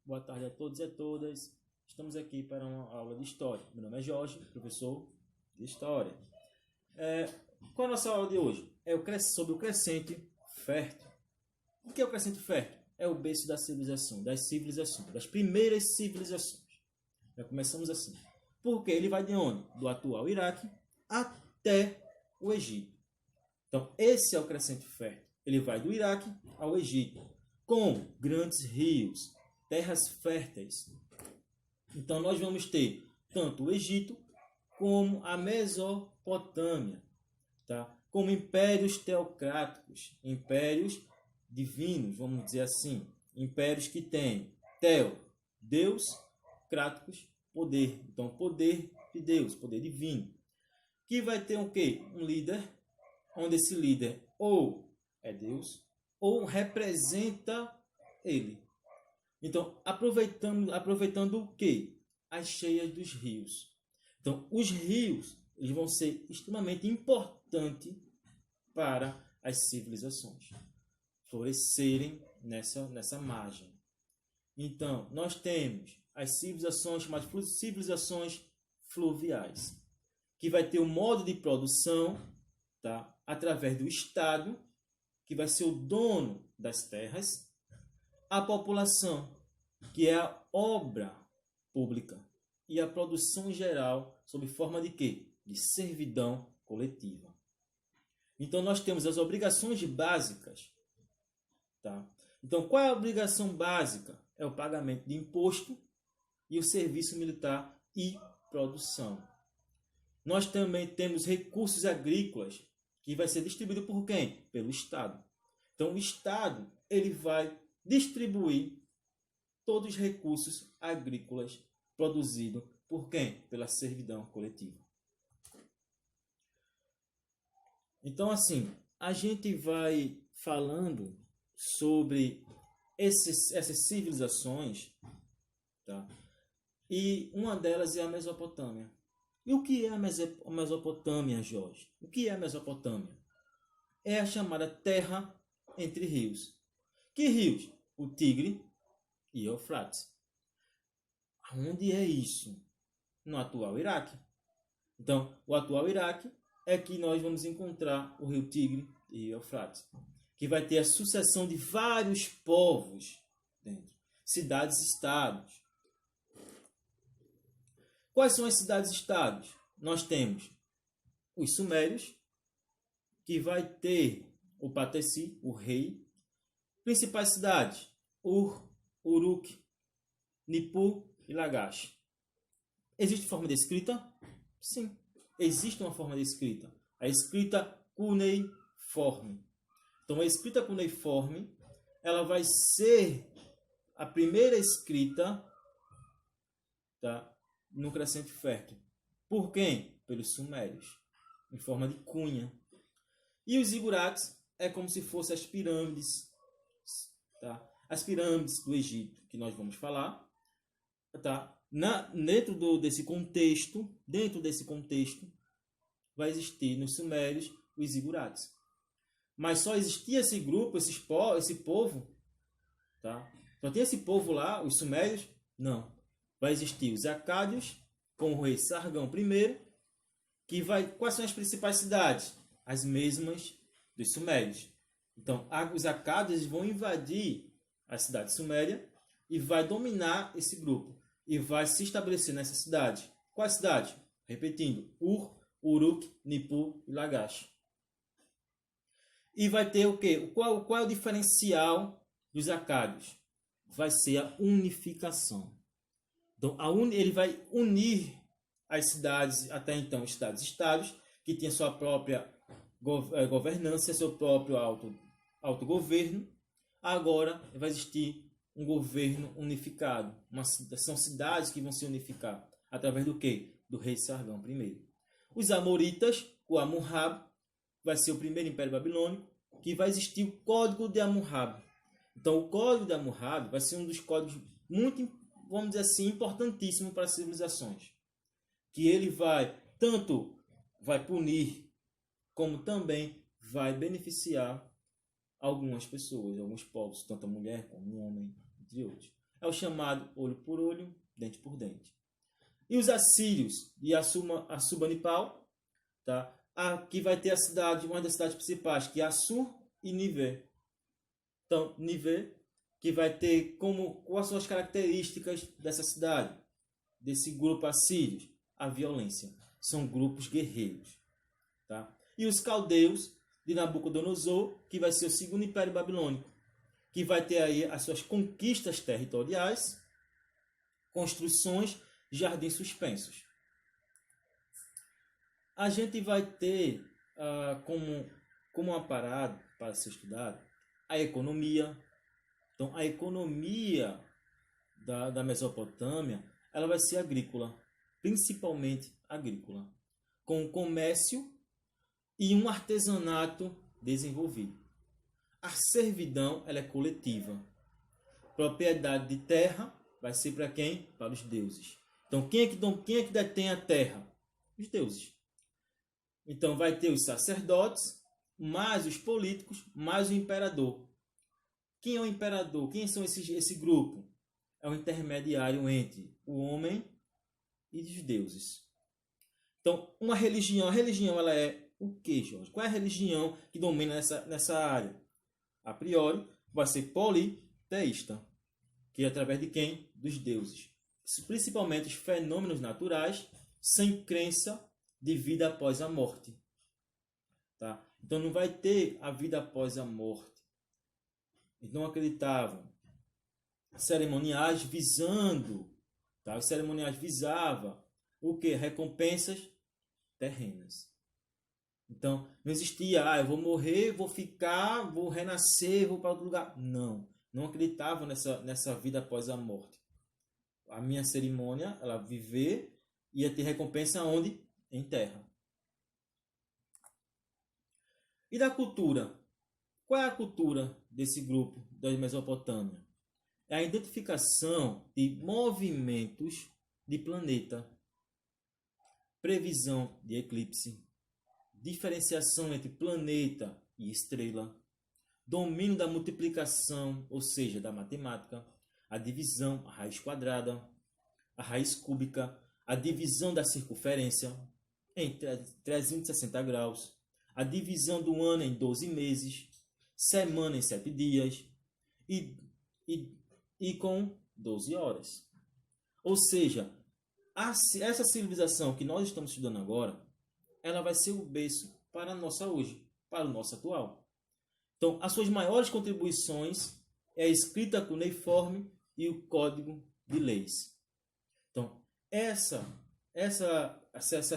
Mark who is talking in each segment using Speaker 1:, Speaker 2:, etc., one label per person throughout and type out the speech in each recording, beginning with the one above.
Speaker 1: Boa tarde a todos e a todas. Estamos aqui para uma aula de História. Meu nome é Jorge, professor de História. Qual é a nossa aula de hoje? Sobre o crescente fértil. O que é o crescente fértil? É o berço da civilização, das primeiras civilizações. Já começamos assim. Porque ele vai de onde? Do atual Iraque até o Egito. Então, esse é o crescente fértil. Ele vai do Iraque ao Egito, com grandes rios, terras férteis. Então, nós vamos ter tanto o Egito como a Mesopotâmia, tá? Como impérios teocráticos, impérios divinos, vamos dizer assim. Impérios que têm teo, Deus, cráticos, poder. Então, poder de Deus, poder divino. Que vai ter o quê? Um líder, onde esse líder ou é Deus, ou representa ele. Então, aproveitando o quê? As cheias dos rios. Então, os rios eles vão ser extremamente importantes para as civilizações florescerem nessa margem. Então, nós temos as civilizações chamadas civilizações fluviais, que vai ter o modo de produção, tá? Através do Estado, que vai ser o dono das terras, a população, que é a obra pública, e a produção geral, sob forma de quê? De servidão coletiva. Então, nós temos as obrigações básicas. Tá? Então, qual é a obrigação básica? É o pagamento de imposto e o serviço militar e produção. Nós também temos recursos agrícolas, que vai ser distribuído por quem? Pelo Estado. Então, o Estado ele vai distribuir todos os recursos agrícolas produzidos por quem? Pela servidão coletiva. Então, assim, a gente vai falando sobre essas civilizações, tá? E uma delas é a Mesopotâmia. E o que é a Mesopotâmia, Jorge? O que é a Mesopotâmia? É a chamada terra entre rios. Que rios? O Tigre e Eufrates. Onde é isso? No atual Iraque. Então, o atual Iraque é que nós vamos encontrar o rio Tigre e Eufrates, que vai ter a sucessão de vários povos dentro. Cidades-estados. Quais são as cidades-estados? Nós temos os sumérios, que vai ter o Patesi, o rei. Principais cidades: Ur, Uruk, Nippur e Lagash. Existe forma de escrita? Sim, existe uma forma de escrita. A escrita cuneiforme. Então, a escrita cuneiforme, ela vai ser a primeira escrita, tá, no crescente fértil. Por quem? Pelos sumérios, em forma de cunha. E os zigurates é como se fossem as pirâmides, tá? As pirâmides do Egito, que nós vamos falar, tá? Dentro desse contexto, vai existir nos sumérios os zigurates. Mas só existia esse grupo, esse povo, tá? Só tinha esse povo lá, os sumérios? Não. Vai existir os acádios, com o rei Sargão I, que vai... Quais são as principais cidades? As mesmas dos sumérios. Então, os acádios vão invadir a cidade suméria e vai dominar esse grupo. E vai se estabelecer nessa cidade. Qual cidade? Repetindo, Ur, Uruk, Nippur e Lagash. E vai ter o quê? Qual é o diferencial dos acádios? Vai ser a unificação. Então, ele vai unir as cidades, até então, cidades-estados, que tinham sua própria governança, seu próprio autogoverno. Agora vai existir um governo unificado. São cidades que vão se unificar. Através do quê? Do rei Sargão I. Os amoritas, o Hammurabi, vai ser o primeiro império babilônico, que vai existir o Código de Hammurabi. Então, o Código de Hammurabi vai ser um dos códigos muito, vamos dizer assim, importantíssimo para as civilizações. Que ele vai punir, como também vai beneficiar algumas pessoas, alguns povos, tanto a mulher como o homem, entre outros. É o chamado olho por olho, dente por dente. E os assírios de Assurbanipal, tá? Aqui vai ter uma das cidades principais, que é Assur e Nivé. Então, Nivé, que vai ter quais são as características dessa cidade, desse grupo assírios? A violência. São grupos guerreiros. Tá? E os caldeus de Nabucodonosor, que vai ser o segundo império babilônico, que vai ter aí as suas conquistas territoriais, construções, jardins suspensos. A gente vai ter como uma parada para ser estudado a economia. Então, a economia da Mesopotâmia ela vai ser agrícola, principalmente agrícola, com o comércio e um artesanato desenvolvido. A servidão ela é coletiva. Propriedade de terra vai ser para quem? Para os deuses. Então, quem é que detém a terra? Os deuses. Então, vai ter os sacerdotes, mais os políticos, mais o imperador. Quem é o imperador? Quem são esse grupo? É o intermediário entre o homem e os deuses. Então, a religião ela é o que, Jorge? Qual é a religião que domina nessa área? A priori, vai ser politeísta, que é através de quem? Dos deuses. Principalmente os fenômenos naturais, sem crença de vida após a morte. Tá? Então, não vai ter a vida após a morte. Eles não acreditavam. Cerimoniais visando, tá? Os cerimoniais visavam o que? Recompensas terrenas. Então, não existia, eu vou morrer, vou ficar, vou renascer, vou para outro lugar. Não acreditavam nessa vida após a morte. A minha cerimônia, ela viver, ia ter recompensa onde? Em terra. E da cultura? Qual é a cultura desse grupo da Mesopotâmia? É a identificação de movimentos de planeta, previsão de eclipse, diferenciação entre planeta e estrela, domínio da multiplicação, ou seja, da matemática, a divisão, a raiz quadrada, a raiz cúbica, a divisão da circunferência em 360 graus, a divisão do ano em 12 meses, semana em 7 dias e com 12 horas. Ou seja, essa civilização que nós estamos estudando agora, ela vai ser o berço para a nossa hoje, para o nosso atual. Então, as suas maiores contribuições é a escrita cuneiforme e o código de leis. Então, essa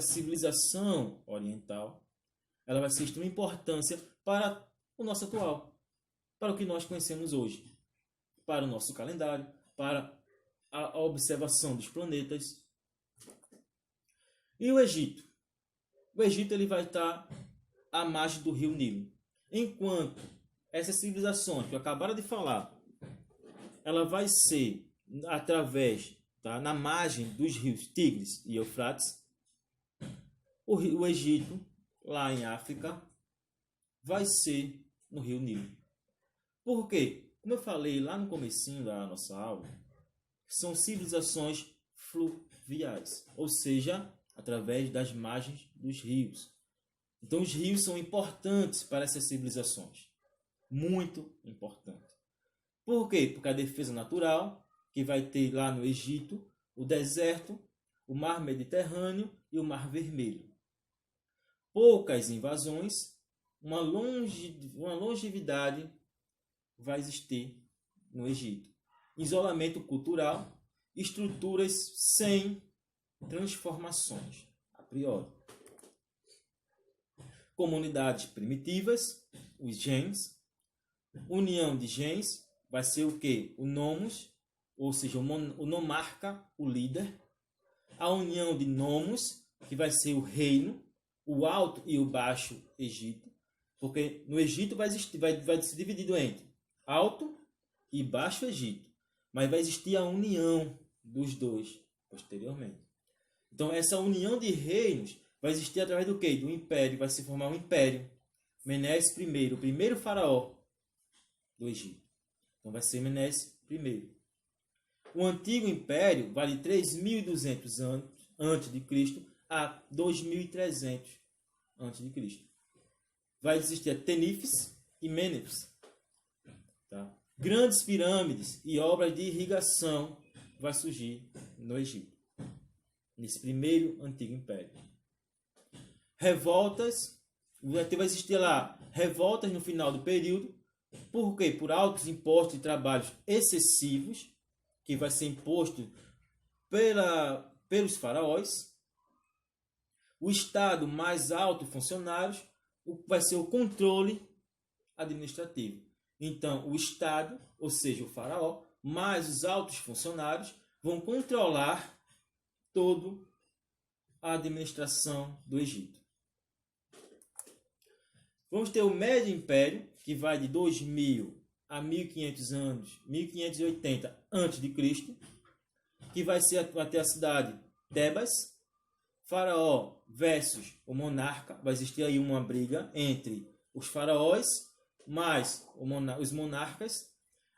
Speaker 1: civilização oriental, ela vai ser de extrema importância para o nosso atual, para o que nós conhecemos hoje, para o nosso calendário, para a observação dos planetas. E o Egito? O Egito ele vai estar à margem do rio Nilo. Enquanto essas civilizações que eu acabaram de falar, ela vai ser através, tá, na margem dos rios Tigres e Eufrates, o Egito, lá em África, vai ser no rio Nilo. Por quê? Como eu falei lá no comecinho da nossa aula, são civilizações fluviais, ou seja, através das margens dos rios. Então, os rios são importantes para essas civilizações. Muito importante. Por quê? Porque a defesa natural, que vai ter lá no Egito, o deserto, o mar Mediterrâneo e o mar Vermelho. Poucas invasões, uma longevidade vai existir no Egito. Isolamento cultural, estruturas sem transformações, a priori. Comunidades primitivas, os gens. União de gens vai ser o quê? O nomos, ou seja, o nomarca, o líder. A união de nomos, que vai ser o reino, o alto e o baixo Egito. Porque no Egito vai ser dividido entre Alto e Baixo Egito. Mas vai existir a união dos dois posteriormente. Então, essa união de reinos vai existir através do quê? Do império. Vai se formar um império. Menes I, o primeiro faraó do Egito. Então, vai ser Menes I. O antigo império vai de 3.200 anos antes de Cristo a 2.300 antes de Cristo. Vai existir Tenífis e Mênefis. Tá? Grandes pirâmides e obras de irrigação vai surgir no Egito, nesse primeiro antigo império. Revoltas, vai existir lá revoltas no final do período. Por quê? Por altos impostos e trabalhos excessivos, que vai ser imposto pelos faraós. O Estado mais alto funcionários vai ser o controle administrativo. Então, o Estado, ou seja, o faraó, mais os altos funcionários, vão controlar toda a administração do Egito. Vamos ter o Médio Império, que vai de 2000 a 1500 anos, 1580 a.C., que vai ser até a cidade Tebas. Faraó versus o monarca. Vai existir aí uma briga entre os faraós mais os monarcas.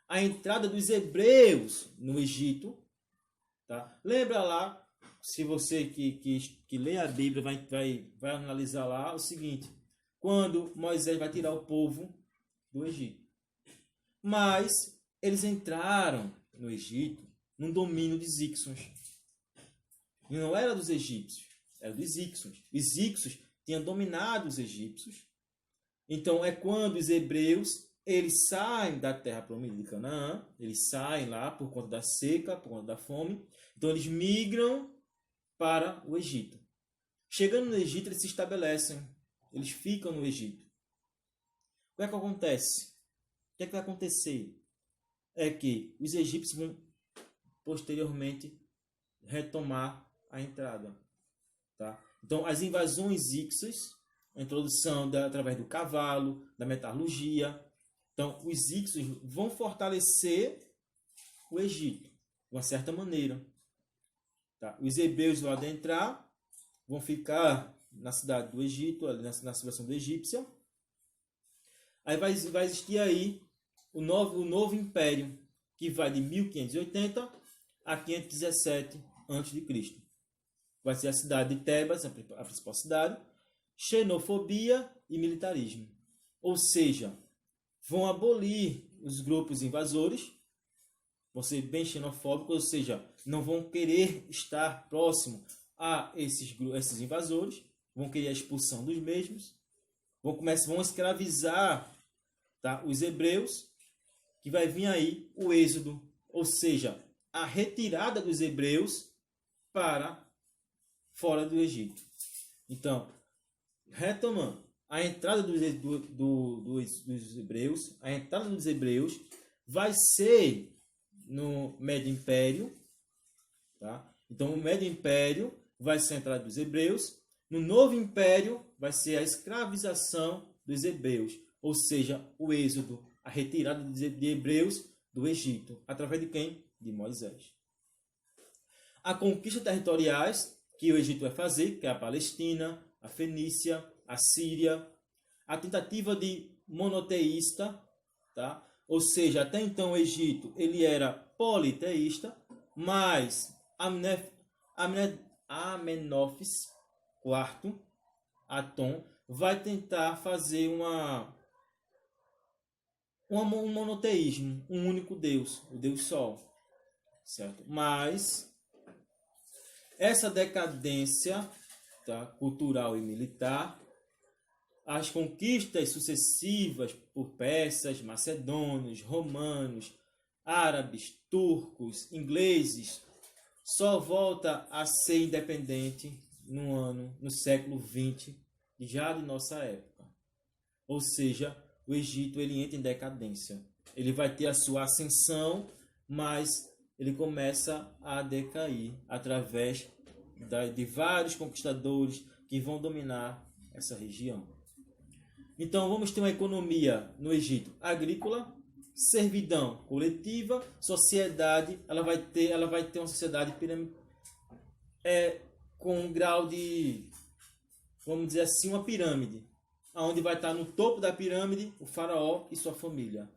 Speaker 1: A entrada dos hebreus no Egito. Tá? Lembra lá, se você que lê a Bíblia vai analisar lá o seguinte: quando Moisés vai tirar o povo do Egito. Mas eles entraram no Egito num domínio dos Hicsos. E não era dos egípcios, era dos Hicsos. Os Hicsos tinham dominado os egípcios. Então é quando os hebreus eles saem da terra prometida de Canaã, eles saem lá por conta da seca, por conta da fome. Então eles migram para o Egito. Chegando no Egito, eles se estabelecem. Eles ficam no Egito. O que é que acontece? O que é que vai acontecer? É que os egípcios vão posteriormente retomar a entrada. Tá? Então, as invasões hicsos, a introdução através do cavalo, da metalurgia. Então, os hicsos vão fortalecer o Egito, de uma certa maneira. Tá? Os hebreus vão adentrar, vão ficar na cidade do Egito, na civilização do egípcia. Aí vai existir aí o novo império, que vai de 1580 a 517 a.C. Vai ser a cidade de Tebas, a principal cidade. Xenofobia e militarismo. Ou seja, vão abolir os grupos invasores, vão ser bem xenofóbicos, ou seja, não vão querer estar próximo a esses invasores, vão querer a expulsão dos mesmos, vão escravizar, tá, os hebreus, que vai vir aí o êxodo, ou seja, a retirada dos hebreus para fora do Egito. Então, retomando, a entrada dos hebreus, a entrada dos hebreus vai ser no Médio Império, tá? Então, o Médio Império vai ser a entrada dos hebreus. No Novo Império vai ser a escravização dos hebreus, ou seja, o êxodo, a retirada de hebreus do Egito. Através de quem? De Moisés. A conquista territoriais que o Egito vai fazer, que é a Palestina, a Fenícia, a Síria, a tentativa de monoteísta, tá? Ou seja, até então o Egito ele era politeísta, mas Amenófis IV, Aton, vai tentar fazer um monoteísmo, um único Deus, o Deus Sol, certo? Mas essa decadência, tá, cultural e militar, as conquistas sucessivas por persas, macedônios, romanos, árabes, turcos, ingleses, só volta a ser independente no século XX, já de nossa época. Ou seja, o Egito ele entra em decadência. Ele vai ter a sua ascensão, mas ele começa a decair através de vários conquistadores que vão dominar essa região. Então, vamos ter uma economia no Egito agrícola, servidão coletiva, sociedade, ela vai ter uma sociedade com um grau de, vamos dizer assim, uma pirâmide, onde vai estar no topo da pirâmide o faraó e sua família.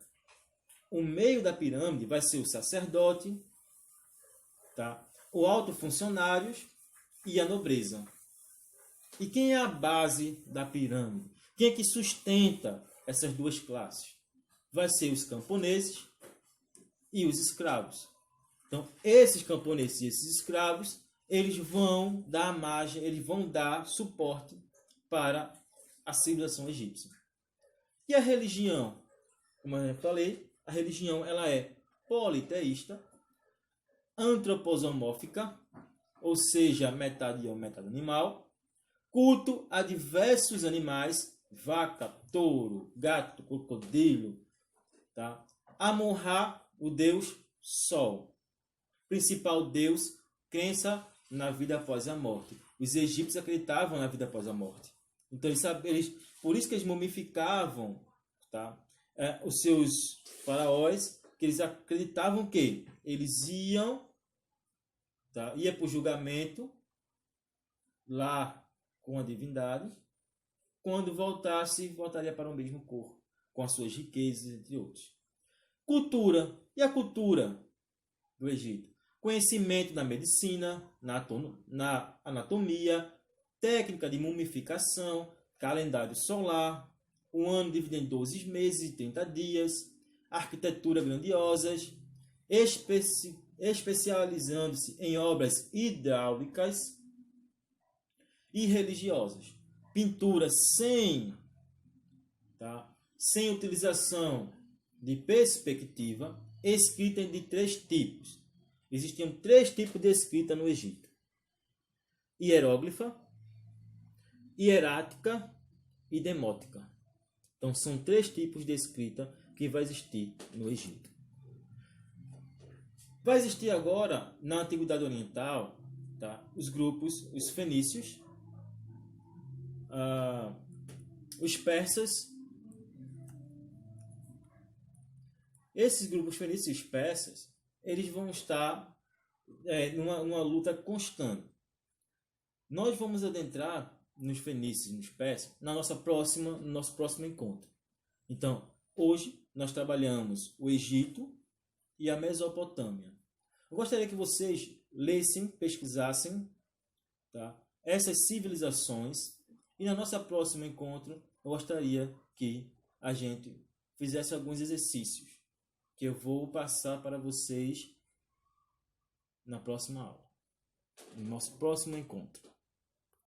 Speaker 1: O meio da pirâmide vai ser o sacerdote, tá? O alto funcionários e a nobreza. E quem é a base da pirâmide? Quem é que sustenta essas duas classes? Vai ser os camponeses e os escravos. Então, esses camponeses e esses escravos, eles vão dar margem, eles vão dar suporte para a civilização egípcia. E a religião? Como eu falei, a religião ela é politeísta, antroposomórfica, ou seja, metade homem, metade animal, culto a diversos animais, vaca, touro, gato, crocodilo, tá? Amon-Ra, o deus Sol. Principal deus, crença na vida após a morte. Os egípcios acreditavam na vida após a morte. Então, por isso que eles mumificavam, tá? Os seus faraós, que eles acreditavam que eles iam, tá? Ia para o julgamento lá com a divindade, quando voltaria para o mesmo corpo, com as suas riquezas, entre outros. Cultura. E a cultura do Egito? Conhecimento da medicina, na anatomia, técnica de mumificação, calendário solar, um ano dividido em 12 meses e 30 dias, arquitetura grandiosas, especializando-se em obras hidráulicas e religiosas. Pintura sem utilização de perspectiva, escrita de 3 tipos. Existiam 3 tipos de escrita no Egito: hieróglifa, hierática e demótica. Então, são 3 tipos de escrita que vai existir no Egito. Vai existir agora, na Antiguidade Oriental, tá, os grupos, os fenícios, os persas. Esses grupos fenícios e os persas, eles vão estar numa luta constante. Nós vamos adentrar nos fenícios e nos persas no nosso próximo encontro. Então, hoje nós trabalhamos o Egito e a Mesopotâmia. Eu gostaria que vocês lessem, pesquisassem, tá, essas civilizações, e no nosso próximo encontro eu gostaria que a gente fizesse alguns exercícios que eu vou passar para vocês na próxima aula, no nosso próximo encontro.